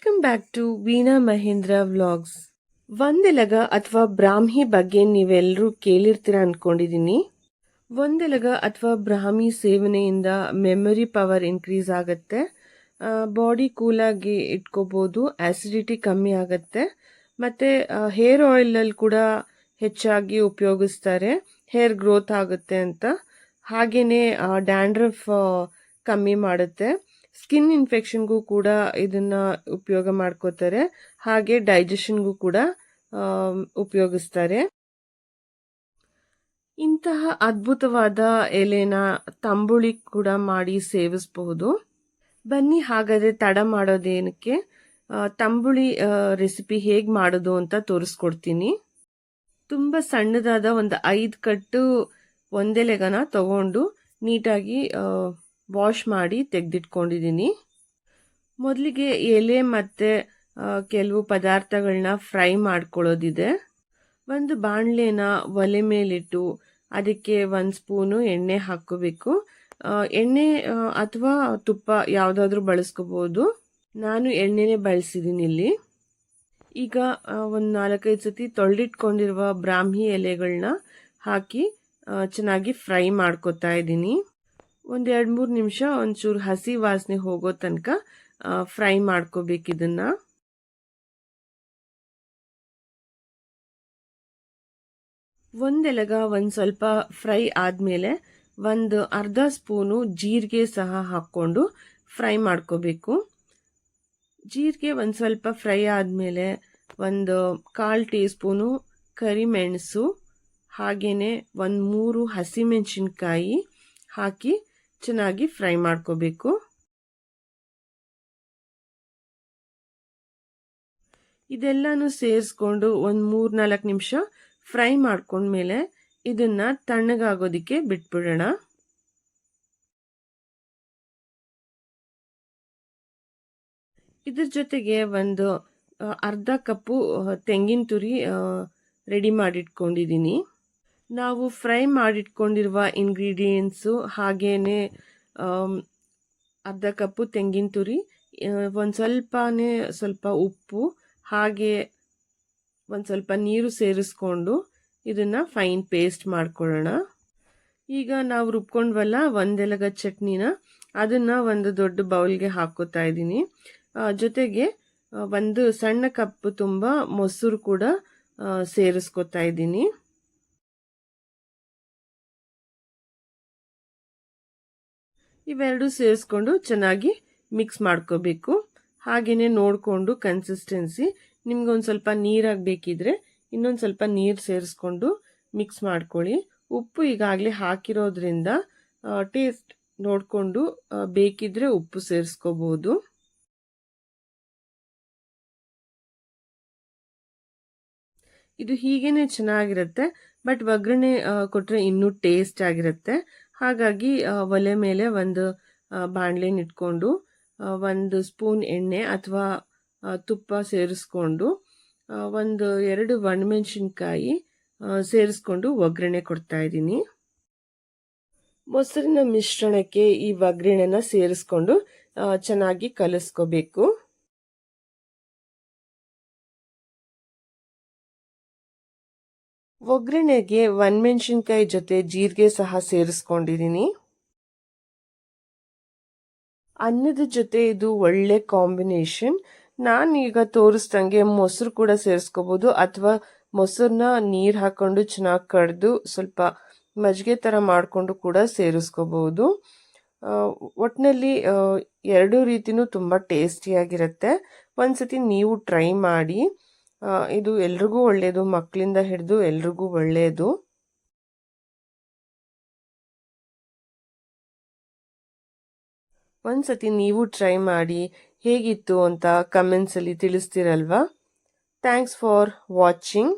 Welcome back to Veena Mahendra vlogs. ಒಂದೆಲಗ ಅಥವಾ ಬ್ರಾಹ್ಮಿ ಬಗ್ಗೆ ನೀವೆಲ್ಲರೂ ಕೇಳಿರ್ತೀರ ಅನ್ಕೊಂಡಿದೀನಿ. ಒಂದೆಲಗ ಅಥವಾ ಬ್ರಾಹ್ಮಿ ಸೇವನೆಯಿಂದ ಮೆಮೊರಿ ಪವರ್ ಇನ್ಕ್ರೀಸ್ ಆಗುತ್ತೆ, ಬಾಡಿ ಕೂಲಾಗಿ ಇಟ್ಕೋಬಹುದು, ಆಸಿಡಿಟಿ ಕಮ್ಮಿ ಆಗುತ್ತೆ, ಮತ್ತೆ ಹೇರ್ ಆಯಿಲ್ ಅಲ್ಲಿ ಕೂಡ ಹೆಚ್ಚಾಗಿ ಉಪಯೋಗಿಸ್ತಾರೆ, ಹೇರ್ ಗ್ರೋತ್ ಆಗುತ್ತೆ ಅಂತ. ಹಾಗೇನೆ ಡ್ಯಾಂಡ್ರಫ್ ಕಮ್ಮಿ ಮಾಡುತ್ತೆ, ಸ್ಕಿನ್ ಇನ್ಫೆಕ್ಷನ್ಗೂ ಕೂಡ ಇದನ್ನ ಉಪಯೋಗ ಮಾಡ್ಕೋತಾರೆ, ಹಾಗೆ ಡೈಜೆಷನ್ಗೂ ಕೂಡ ಉಪಯೋಗಿಸ್ತಾರೆ. ಇಂತಹ ಅದ್ಭುತವಾದ ಎಲೆನ ತಂಬುಳಿ ಕೂಡ ಮಾಡಿ ಸೇವಿಸಬಹುದು. ಬನ್ನಿ ಹಾಗಾದ್ರೆ ತಡ ಮಾಡೋದೇನಕ್ಕೆ, ತಂಬುಳಿ ರೆಸಿಪಿ ಹೇಗ್ ಮಾಡೋದು ಅಂತ ತೋರಿಸ್ಕೊಡ್ತೀನಿ. ತುಂಬಾ ಸಣ್ಣದಾದ ಒಂದು 5 ಕಟ್ಟು ಒಂದೆಲೆಗನ ತಗೊಂಡು ನೀಟಾಗಿ ವಾಶ್ ಮಾಡಿ ತೆಗೆದಿಟ್ಕೊಂಡಿದ್ದೀನಿ. ಮೊದಲಿಗೆ ಎಲೆ ಮತ್ತೆ ಕೆಲವು ಪದಾರ್ಥಗಳನ್ನ ಫ್ರೈ ಮಾಡ್ಕೊಳ್ಳೋದಿದೆ. ಒಂದು ಬಾಣಲೆನ ಒಲೆ ಮೇಲಿಟ್ಟು ಅದಕ್ಕೆ 1 ಸ್ಪೂನು ಎಣ್ಣೆ ಹಾಕೋಬೇಕು. ಎಣ್ಣೆ ಅಥವಾ ತುಪ್ಪ ಯಾವುದಾದ್ರೂ ಬಳಸ್ಕೋಬಹುದು, ನಾನು ಎಣ್ಣೆನೇ ಬಳಸಿದ್ದೀನಿ ಇಲ್ಲಿ. ಈಗ ಒಂದು 4-5 ಸತಿ ತೊಳೆದಿಟ್ಕೊಂಡಿರುವ ಬ್ರಾಹ್ಮಿ ಎಲೆಗಳನ್ನ ಹಾಕಿ ಚೆನ್ನಾಗಿ ಫ್ರೈ ಮಾಡ್ಕೊತಾ ಇದ್ದೀನಿ. 1-2-3 ನಿಮಿಷ ಒಂಚೂರು ಹಸಿ ವಾಸನೆ ಹೋಗೋ ತನಕ ಫ್ರೈ ಮಾಡ್ಕೋಬೇಕು ಇದನ್ನ. ಒಂದೆಲಗ ಒಂದು ಸ್ವಲ್ಪ ಫ್ರೈ ಆದ್ಮೇಲೆ ಒಂದು ಅರ್ಧ ಸ್ಪೂನು ಜೀರಿಗೆ ಸಹ ಹಾಕೊಂಡು ಫ್ರೈ ಮಾಡ್ಕೋಬೇಕು. ಜೀರಿಗೆ ಒಂದು ಸ್ವಲ್ಪ ಫ್ರೈ ಆದ್ಮೇಲೆ ಒಂದು 1/4 ಟೀ ಸ್ಪೂನು ಕರಿಮೆಣಸು, ಹಾಗೇನೆ 3 ಹಸಿಮೆಣಸಿನ್ಕಾಯಿ ಹಾಕಿ ಚೆನ್ನಾಗಿ ಫ್ರೈ ಮಾಡ್ಕೋಬೇಕು. ಇದೆಲ್ಲಾನು ಸೇರಿಸ್ಕೊಂಡು ಒಂದು 3-4 ನಿಮಿಷ ಫ್ರೈ ಮಾಡ್ಕೊಂಡ್ಮೇಲೆ ಇದನ್ನ ತಣ್ಣಗಾಗೋದಿಕ್ಕೆ ಬಿಟ್ಬಿಡೋಣ. ಇದ್ರ ಜೊತೆಗೆ ಒಂದು ಅರ್ಧ ಕಪ್ಪು ತೆಂಗಿನ ತುರಿ ರೆಡಿ ಮಾಡಿಟ್ಕೊಂಡಿದ್ದೀನಿ. ನಾವು ಫ್ರೈ ಮಾಡಿಟ್ಕೊಂಡಿರುವ ಇಂಗ್ರೀಡಿಯೆಂಟ್ಸು ಹಾಗೇನೆ ಅರ್ಧ ಕಪ್ಪು ತೆಂಗಿನ ತುರಿ, ಒಂದು ಸ್ವಲ್ಪ ಉಪ್ಪು, ಹಾಗೆ ಒಂದು ಸ್ವಲ್ಪ ನೀರು ಸೇರಿಸ್ಕೊಂಡು ಇದನ್ನ ಫೈನ್ ಪೇಸ್ಟ್ ಮಾಡ್ಕೊಳ್ಳೋಣ. ಈಗ ನಾವು ರುಬ್ಕೊಂಡ್ವಲ್ಲ ಒಂದೆಲಗ ಚಟ್ನಿನ, ಅದನ್ನ ಒಂದು ದೊಡ್ಡ ಬೌಲ್ಗೆ ಹಾಕೋತಾ ಇದ್ದೀನಿ. ಜೊತೆಗೆ ಒಂದು ಸಣ್ಣ ಕಪ್ ತುಂಬ ಮೊಸರು ಕೂಡ ಸೇರಿಸ್ಕೊತಾ ಇದ್ದೀನಿ. ಇವೆರಡು ಸೇರಿಸ್ಕೊಂಡು ಚೆನ್ನಾಗಿ ಮಿಕ್ಸ್ ಮಾಡ್ಕೋಬೇಕು. ಹಾಗೇನೆ ನೋಡಿಕೊಂಡು ಕನ್ಸಿಸ್ಟೆನ್ಸಿ ನಿಮ್ಗೊಂದು ಸ್ವಲ್ಪ ನೀರಾಗಬೇಕಿದ್ರೆ ಇನ್ನೊಂದು ಸ್ವಲ್ಪ ನೀರು ಸೇರಿಸ್ಕೊಂಡು ಮಿಕ್ಸ್ ಮಾಡ್ಕೊಳ್ಳಿ. ಉಪ್ಪು ಈಗಾಗಲೇ ಹಾಕಿರೋದ್ರಿಂದ ಟೇಸ್ಟ್ ನೋಡಿಕೊಂಡು ಬೇಕಿದ್ರೆ ಉಪ್ಪು ಸೇರಿಸ್ಕೋಬಹುದು. ಇದು ಹೀಗೇನೆ ಚೆನ್ನಾಗಿರುತ್ತೆ, ಬಟ್ ಒಗ್ಗರಣೆ ಕೊಟ್ಟರೆ ಇನ್ನೂ ಟೇಸ್ಟ್ ಆಗಿರುತ್ತೆ. ಹಾಗಾಗಿ ಒಲೆ ಮೇಲೆ ಒಂದು ಬಾಣಲೆನ ಇಟ್ಕೊಂಡು 1 ಸ್ಪೂನ್ ಎಣ್ಣೆ ಅಥವಾ ತುಪ್ಪ ಸೇರಿಸ್ಕೊಂಡು 1-2 ಒಣಮೆಣಸಿನ್ಕಾಯಿ ಸೇರಿಸ್ಕೊಂಡು ಒಗ್ಗರಣೆ ಕೊಡ್ತಾ ಇದ್ದೀನಿ. ಮೊಸರಿನ ಮಿಶ್ರಣಕ್ಕೆ ಈ ಒಗ್ಗರಣೆನ ಸೇರಿಸ್ಕೊಂಡು ಚೆನ್ನಾಗಿ ಕಲಿಸ್ಕೋಬೇಕು. ಒಗ್ಗರಣೆಗೆ ಒಣಮೆಣಸಿನ್ಕಾಯಿ ಜೊತೆ ಜೀರಿಗೆ ಸಹ ಸೇರಿಸ್ಕೊಂಡಿದ್ದೀನಿ. ಅನ್ನದ ಜೊತೆ ಇದು ಒಳ್ಳೆ ಕಾಂಬಿನೇಷನ್. ನಾನು ಈಗ ತೋರಿಸ್ದಂಗೆ ಮೊಸರು ಕೂಡ ಸೇರಿಸ್ಕೋಬಹುದು, ಅಥವಾ ಮೊಸರನ್ನ ನೀರು ಹಾಕೊಂಡು ಚೆನ್ನಾಗಿ ಕಡ್ದು ಸ್ವಲ್ಪ ಮಜ್ಜಿಗೆ ಥರ ಮಾಡಿಕೊಂಡು ಕೂಡ ಸೇರಿಸ್ಕೋಬಹುದು. ಒಟ್ಟಿನಲ್ಲಿ ಎರಡೂ ರೀತಿನೂ ತುಂಬ ಟೇಸ್ಟಿಯಾಗಿರುತ್ತೆ. ಒಂದ್ಸತಿ ನೀವು ಟ್ರೈ ಮಾಡಿ. ಇದು ಎಲ್ರಿಗೂ ಒಳ್ಳೆಯದು, ಮಕ್ಕಳಿಂದ ಹಿಡಿದು ಎಲ್ರಿಗೂ ಒಳ್ಳೆಯದು. ಒಂದ್ಸತಿ ನೀವು ಟ್ರೈ ಮಾಡಿ ಹೇಗಿತ್ತು ಅಂತ ಕಮೆಂಟ್ಸಲ್ಲಿ ತಿಳಿಸ್ತೀರಲ್ವಾ. Thanks for watching.